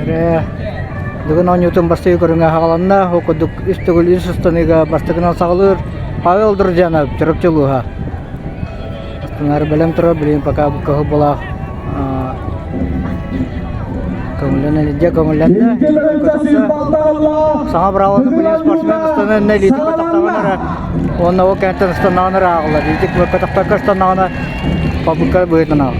Бүгін онютын басты көріңе хағаланна, оқыдық үстігіл үстініға бастығынан сағылыр Павел Друзянов, тұрыпчылуға. Астынары бәлем тұры, білейін пока бұқығы болақ. Көңілленді. Саңа бұрауыны білейін спортсмен ұстының лейтік көтақтағанары. Оны о кәнттен ұстынағанары ағылар. Лейтік көтақтағы ұстынағаны пабыққа бұйытын ағы.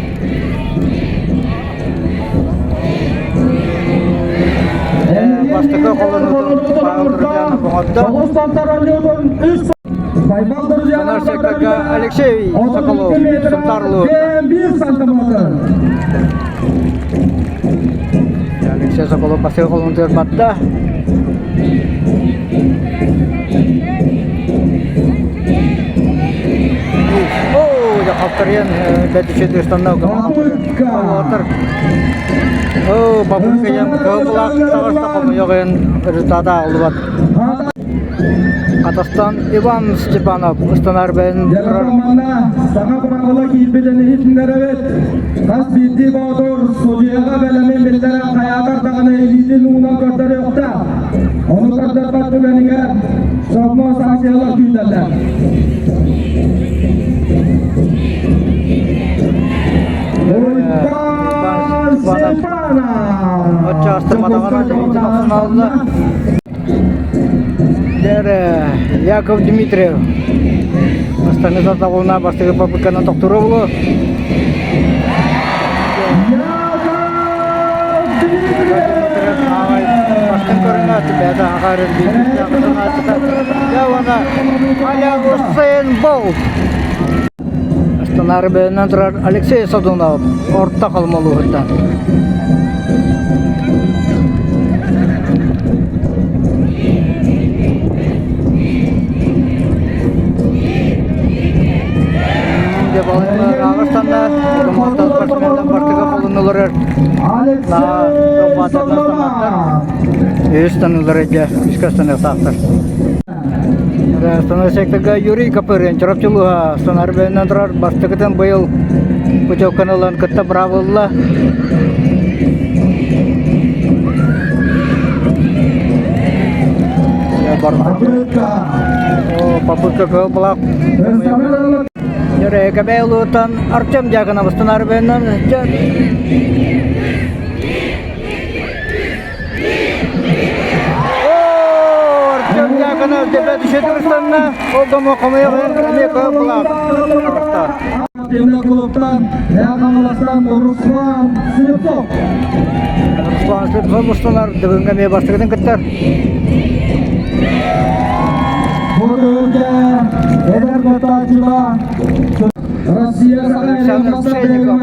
Бастығы қолынудың Павел Друзянов бұғатты. Сонар сектарға Алексей Соколов, Сымтарлы. Алексей Соколов бастығы қолынуды өрбатты. Авториян бәтішеді ұстаннау қамағатыр. Бабынға ем көбілақ тағырста қомайоғын результаты алды бат. Қатастан Иван Степанов ұстанар бәйін тұрар. Саңа бұрақылы кейбедені етіндер әвет. Қас бейді бағдыр судияға бәлімен бәлдері қаятардағыны елейден ұңынан көрдері өқті. Оны көрдер бәттігеніңе соқма саңсиялар күйдерлер. Отча астырмадағана жемейді тақсын алды. Яков Дмитриев. Астаны застағуына бастығы папыққаны тоқтыру бұлы. Бастың көріні әті бәді ағарыр бейбітті ағырын әтіті. Жауана Аля Гусейн Болт. Астынары бәйінен тұрар Алексей Садунов. Орта қалмалы ұғыттан. Ağırstanda Kumortaz Partisi'nden partiga kolunulur. Üstanılır ece, üskastana sağtır. Stana sektaga Yuriy Kapırın, çorapçılığa, stanar beyinden durar, bastıgıdan bu yıl Puçov kanalın kıtta bravolla. Papırka kıvılak. Jadi kebelutan Arcem jaga nabastanar benar. Oh, Arcem jaga na debat şedurstanna. O kamu ya ini ke pelak. Timna klubtan Yaqamalastan Ruslan Slipsov. Ruslan Slipsov mustanar dengan kami bastıgıdan kıttar. Burada eder batacıda Россия Александр Пшенников.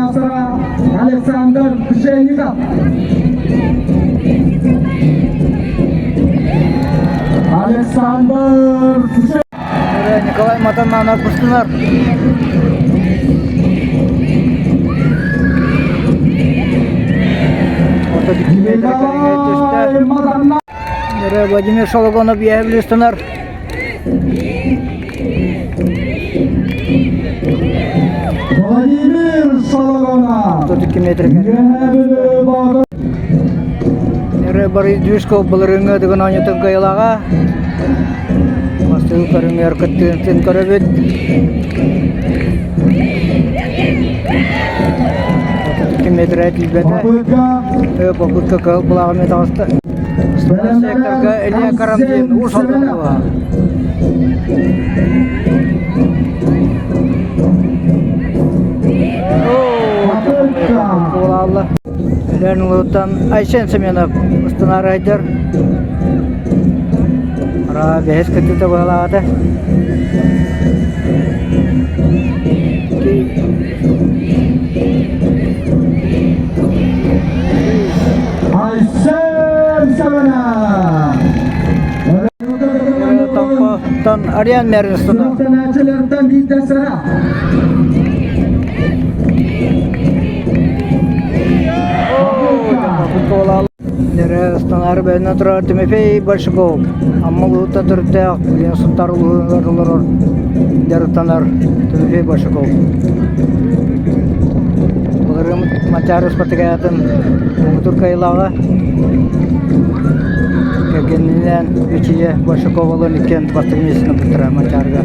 Александр Пшенников. Николай Матаннан отпустынар. Владимир Шологонов является Владимир Шологонов. Тут километрге. Борис Движков бұлырыңы деген ойнатын қайылаға. Бастығы көріңі әркеттен көребет. Километр әтілбеті. Попытка қағып бұлағымен тағысты. Студент секторға Илья Карамдин ұш алдың бұға. Allah. Dan lutan Ayşen Semenov Ustanar Haydar. Ara behes ketita balada. Ayşen Semenov. Tan Aryan Meristana. Sanatçılardan bir de sıra. Станар бәйінен тұрар Тимофей Большаков. Аммалуыта түрттәк, білен сұттарлығы дәріттанар Тимофей Большаков. Бұларым Мачарус Патыгаятын Мұғытур Кайлаға Ергенинен Вичие Башаковалы Никен бастық месіні бұттыра Мачарға.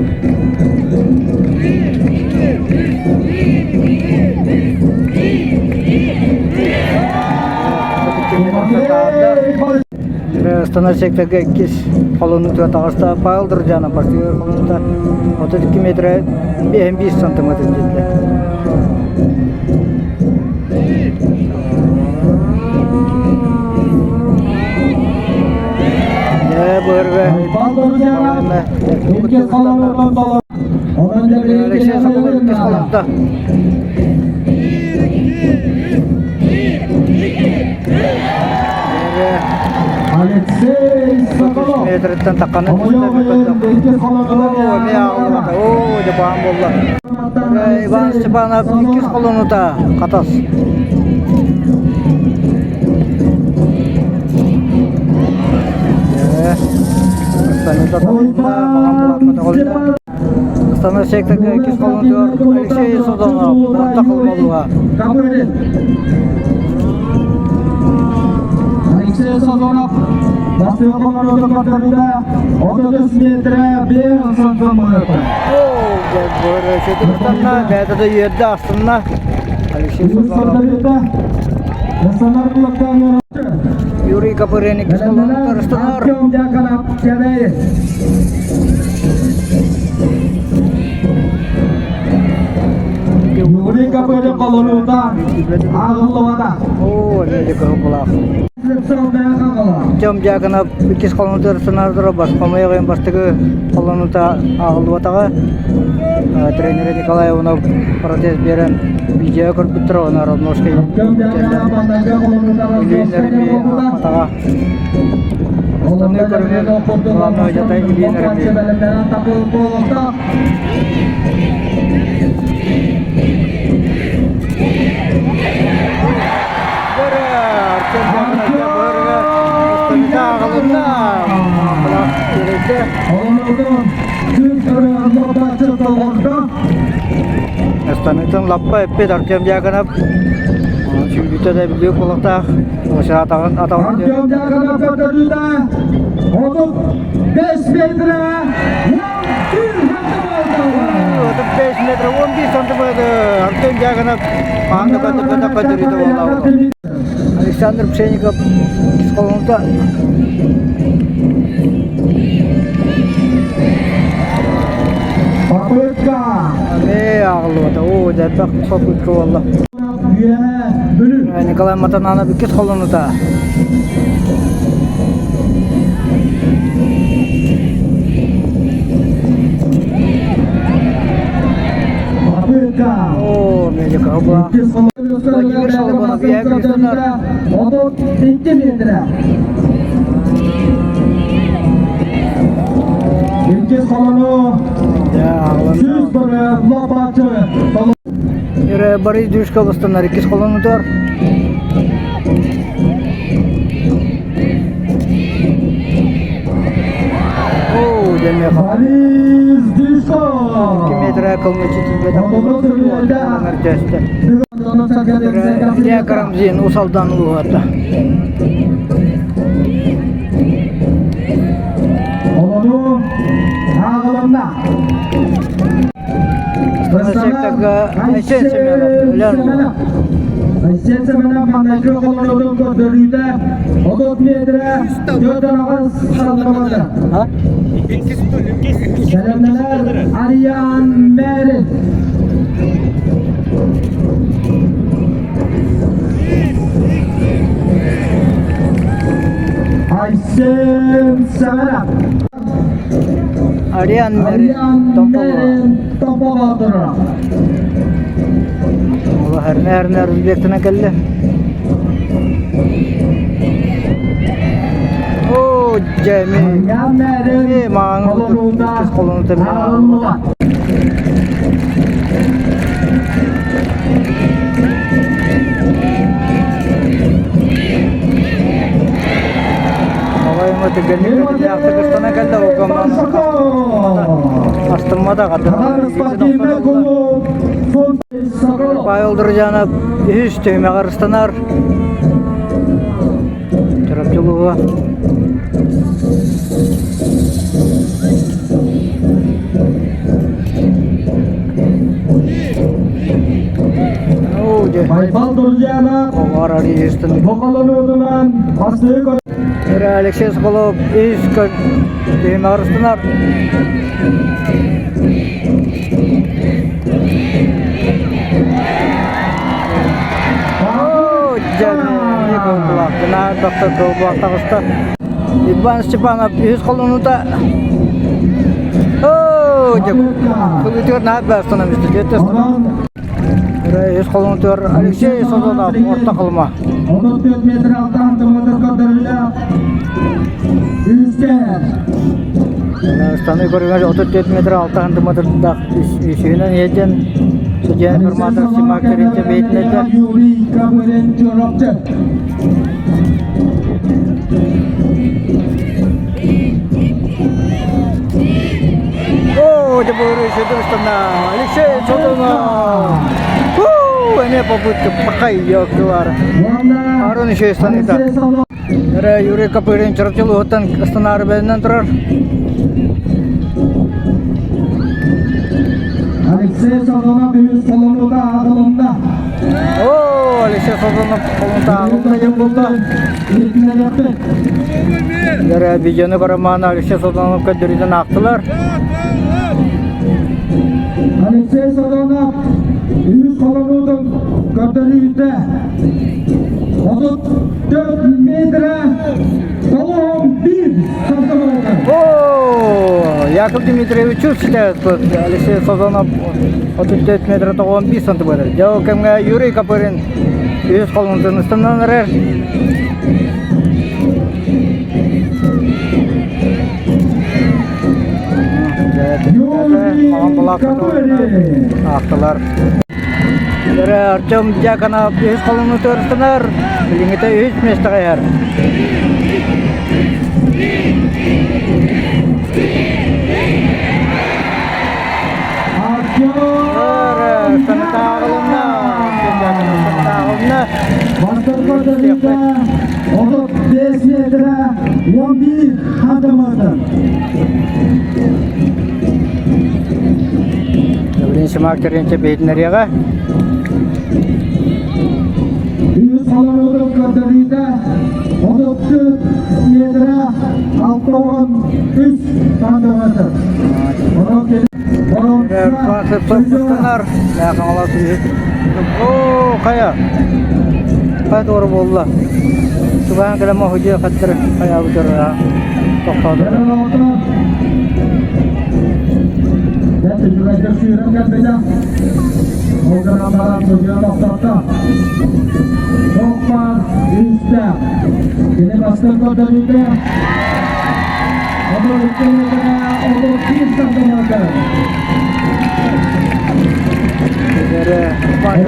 Станар секторга кес қолының туа тағыста Павел Дұржаны бастығы қолында 32 метрі 5 сантиметр жетті. Бұрғы Алексей Соколов. метрден таққаны Иван Степанов 2 қолынуда қатас. Астана секторга 2 қолындар Алексей Соколов орта қылмалуға. Алексей Соколов бастығы қолын өтіқаттарында 30 метрі 1 сантиметр. Шетімістанна бәдіді ерді астынна Алексей Соколов. Юрий Капыреник қолындар ұстынар. Юрий Капыреник қолынуда ағылуада. Великий бұлақ. Жам жағына 2 қолындар сынардыра баспамай ғайын бастығы қолынуда ағылды батаға. Тренері Николай Онов протез берен видео көрбіттір оны Ровношкай Ильинерми атаға. Астаны көрімен ғалымны өжатай Ильинерми. Станытын лаппа өппет Артем Дьяконов Чүлбүтөдө билүү болокта ошо атаган Артем Дьяконов көтөрүлдө 35 метр 35 метр 11 сантиметр Артем Дьяконов аңды көтөрүлдө Александр Пшенников колунда Попытка. Ağlıda. O da bak попытка valla. Николай Матанана bir kez kolunda. Попытка. O Melika abla. Vladimir Şalabanov yaklaştılar. 32 metre. İlk kolunu. Ya ağlanda. 100 biri Lopaçı. Борис Дюшка бастанар 2 қолындар. О, деме Борис Дюшка. 2 метр кылмычы тибеде қолындар. Илья Карамзин усалдан улуғата. Kolunu ağılında. Sektorga Aysen Semenov Ulanov. Aysen Semenov bandajı kolunu götürüldü. 30 metre 4 ağız saldırmadı. Ha? Selamlar Aryan Merit. Aysen Semenov. Aryan Meri Topovadır. Allah her ne Özbek'ten geldi. O Cemil. Aryan Merit kolunu ağılmalar. Havayımı tıgınlık yaptı kıstana geldi o gamdan. Astırmada kadar. Pavel Durjanov üç tüyme karıstanar. Tarafçılığı. Аяна Олар арыйыстын. Бокалонудан бастыгы көрі. Алексей Соколов иск дейм арыстынар. Доктор Колбулақтағыста Иван Степанов өз қолынута көбетер нағып бәстінамызды жетті өз қолынутыр Алексей Сазонов орта қылма 34 метр алтан тұмыдыр көдірілді Үскер Станы көрген 34 метр алтан тұмыдырда үшігінен еден судья информатор Симак Теренте бейтін еді Юрий Кабырен Чоропчы О, это был Алексей Сазонов Эне попытка пока ее актуар Арон еще и станет Юрий Кабырен Чоропчылы оттан станары бәдінен тұрар Алексей Сазонов өз қолынуда ағылымда О, Алексей Сазонов қолында ағылымда ем болды Видеоны қарамағына Алексей Сазоновқа дүріден ақтылар Алексей Сазонов өз қолынудың көтеруінде 34 метрі 11 сантиметр. О, Яков Дмитриевич считает, что Алексей Сазонов 34 метра 11 сантиметр. Делал кемге Юрий Капырин өз қолының үстінен әрер. Ақтылар. Артем Дьяконов өз қолының төрістінер. Біліңіті өз месті қайар. Бастырғы дұрында 35 метрі 11 сантиметр. Бірінші маркерінше бейтінеріға. Үйіз қаланудың көтеруінде 34 метрі 63 сантиметр. О, қая? Қай doğru болды? Subhan kalama hujja qatr qaya bujra to'xtadi. Jadi juga tersiram kan beda. Moga amalan hujja to'xtatdi. To'xtar izda. Ini bastır ko'tarildi. Odol ikkiligida 31 santиметр.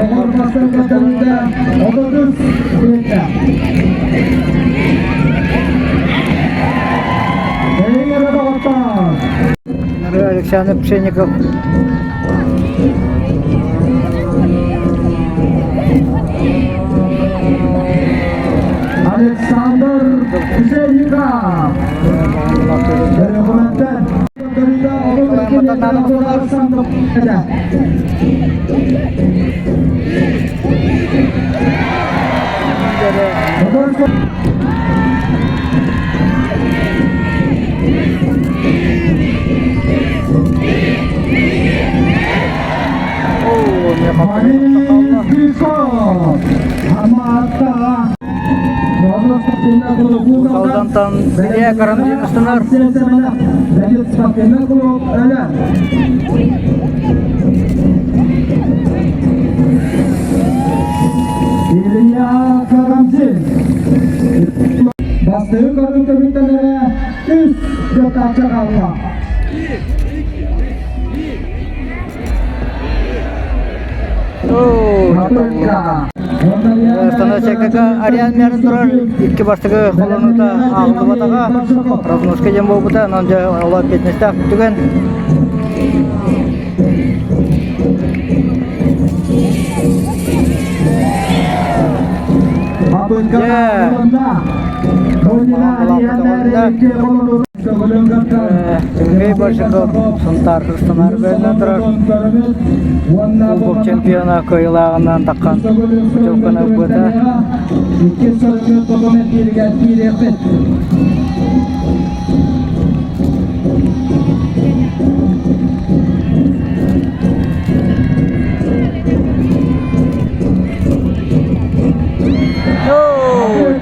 Odol bastır ko'tarildi. 33 metr. Александр Пшенников. Александр Пшенников. Kaldantan dia karamjin istenar. Ilya Karamjin. Bastığı görüntü bittelere üst göktaçı kalma. Stana çekdeki arayan meri durar. İki baştaki kolonu da ağıldı batağa. Raznoşka jem boğu da nanca olap ketmişte tügen. Apakah Тимгей Большаков Сунтар Христанар бәрінен Кубок чемпиона көйлағынан таққан Жылқыны бұта.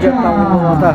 Жаттауы болата.